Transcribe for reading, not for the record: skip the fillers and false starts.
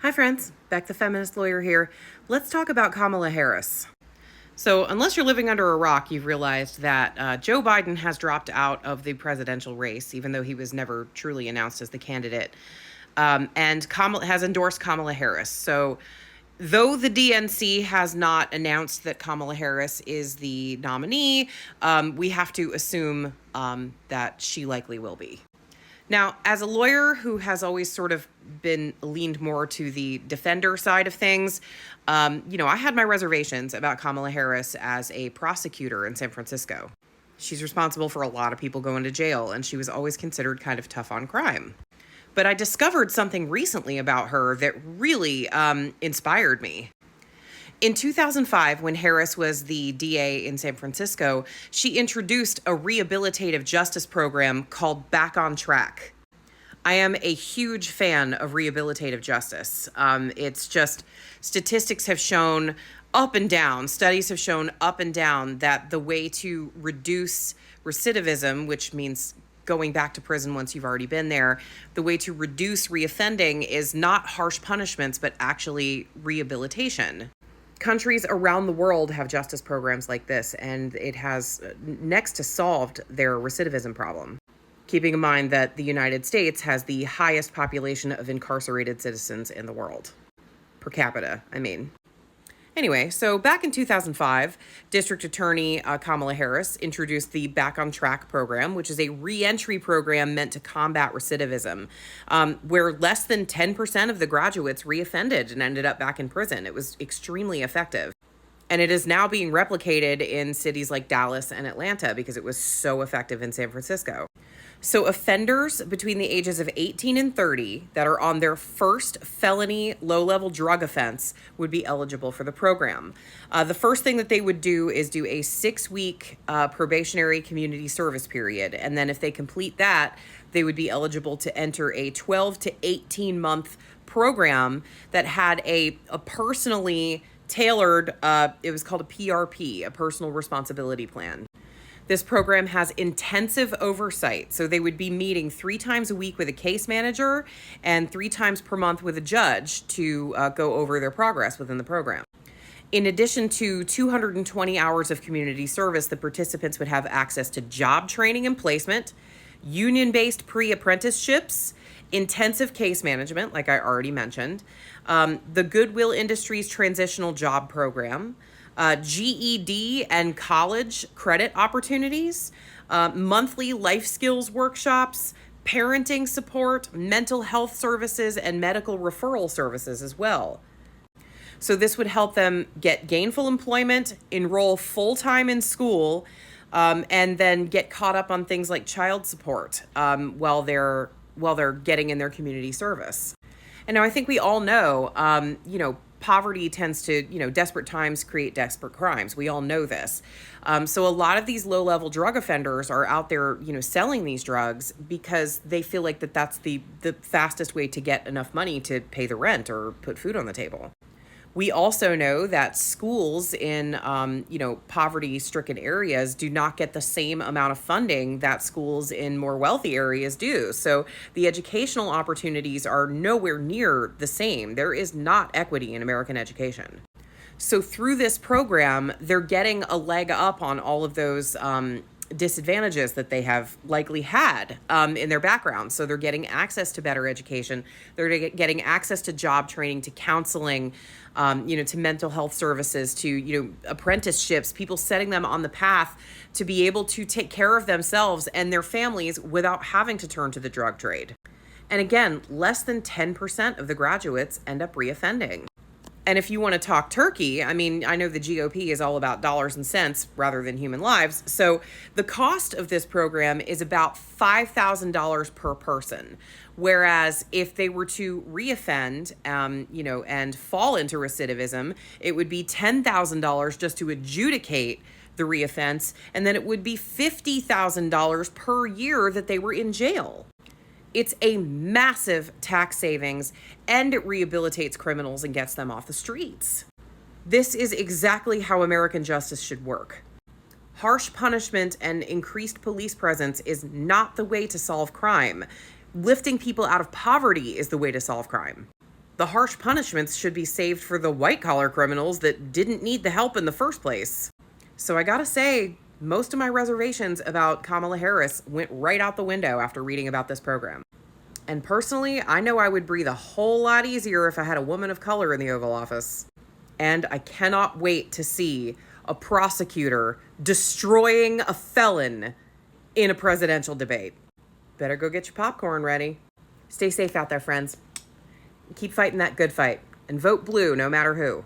Hi friends, Beck the Feminist Lawyer here. Let's talk about Kamala Harris. So unless you're living under a rock, you've realized that Joe Biden has dropped out of the presidential race, even though he was never truly announced as the candidate. And Kamala has endorsed Kamala Harris. So though the DNC has not announced that Kamala Harris is the nominee, we have to assume that she likely will be. Now, as a lawyer who has always sort of been leaned more to the defender side of things, I had my reservations about Kamala Harris as a prosecutor in San Francisco. She's responsible for a lot of people going to jail, and she was always considered kind of tough on crime. But I discovered something recently about her that really inspired me. In 2005, when Harris was the DA in San Francisco, she introduced a rehabilitative justice program called Back on Track. I am a huge fan of rehabilitative justice. It's just statistics have shown up and down, studies have shown up and down that the way to reduce recidivism, which means going back to prison once you've already been there, the way to reduce reoffending is not harsh punishments, but actually rehabilitation. Countries around the world have justice programs like this, and it has next to solved their recidivism problem. Keeping in mind that the United States has the highest population of incarcerated citizens in the world. Per capita, I mean. Anyway, so back in 2005, District Attorney Kamala Harris introduced the Back on Track program, which is a re-entry program meant to combat recidivism, where less than 10% of the graduates reoffended and ended up back in prison. It was extremely effective. And it is now being replicated in cities like Dallas and Atlanta because it was so effective in San Francisco. So offenders between the ages of 18 and 30 that are on their first felony low-level drug offense would be eligible for the program. The first thing that they would do is do a 6-week probationary community service period. And then if they complete that, they would be eligible to enter a 12 to 18-month program that had a personally tailored, it was called a PRP, a personal responsibility plan. This program has intensive oversight, so they would be meeting 3 times a week with a case manager and 3 times per month with a judge to go over their progress within the program. In addition to 220 hours of community service, the participants would have access to job training and placement, union-based pre-apprenticeships, intensive case management, like I already mentioned, the Goodwill Industries Transitional Job Program, GED and college credit opportunities, monthly life skills workshops, parenting support, mental health services, and medical referral services as well. So this would help them get gainful employment, enroll full-time in school, and then get caught up on things like child support while they're getting in their community service. And now I think we all know, poverty tends to, desperate times create desperate crimes. We all know this. So a lot of these low-level drug offenders are out there, selling these drugs because they feel like that's the fastest way to get enough money to pay the rent or put food on the table. We also know that schools in, poverty-stricken areas do not get the same amount of funding that schools in more wealthy areas do. So the educational opportunities are nowhere near the same. There is not equity in American education. So through this program, they're getting a leg up on all of those disadvantages that they have likely had in their background. So they're getting access to better education. They're getting access to job training, to counseling, to mental health services, to, apprenticeships, people setting them on the path to be able to take care of themselves and their families without having to turn to the drug trade. And again, less than 10% of the graduates end up reoffending. And if you want to talk turkey, I know the GOP is all about dollars and cents rather than human lives. So the cost of this program is about $5,000 per person. Whereas if they were to reoffend, and fall into recidivism, it would be $10,000 just to adjudicate the reoffense. And then it would be $50,000 per year that they were in jail. It's a massive tax savings, and it rehabilitates criminals and gets them off the streets. This is exactly how American justice should work. Harsh punishment and increased police presence is not the way to solve crime. Lifting people out of poverty is the way to solve crime. The harsh punishments should be saved for the white-collar criminals that didn't need the help in the first place. So I gotta say, most of my reservations about Kamala Harris went right out the window after reading about this program. And personally, I know I would breathe a whole lot easier if I had a woman of color in the Oval Office. And I cannot wait to see a prosecutor destroying a felon in a presidential debate. Better go get your popcorn ready. Stay safe out there, friends. Keep fighting that good fight. And vote blue no matter who.